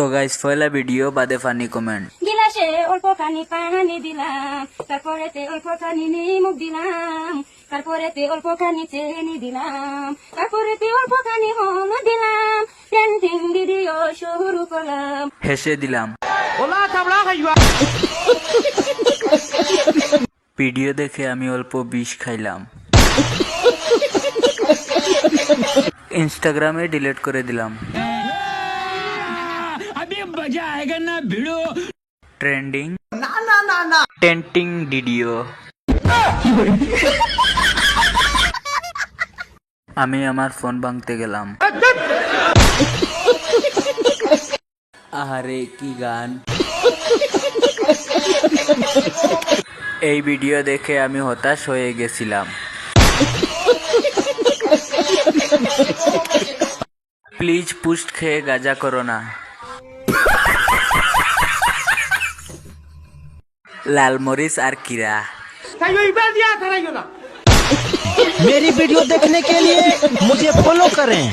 তো গাইস পয়লা ভিডিও বাদে funny comment. গিলাসে অল্প খানি পানি দিলাম, তারপরেতে অল্প খানি নিমক দিলাম, তারপরেতে অল্প খানি চিনি দিলাম, তারপরেতে অল্প খানি হলুদ দিলাম। পেন্টিং ভিডিও শুরু করলাম। হেসে দিলাম। ভিডিও দেখে আমি অল্প বিষ খাইলাম। ইনস্টাগ্রামে ডিলিট করে দিলাম। ট্রেন্ডিং টেন্টিং ভিডিও। আমি আমার ফোন ভাঙতে গেলাম। আহারে কি গান। এই ভিডিও দেখে আমি হতাশ হয়ে গেছিলাম। প্লিজ পুষ্ট খেয়ে গাজা করো না। লাল মরিচ আর কিরা। मेरी वीडियो देखने के लिए मुझे फॉलो करें।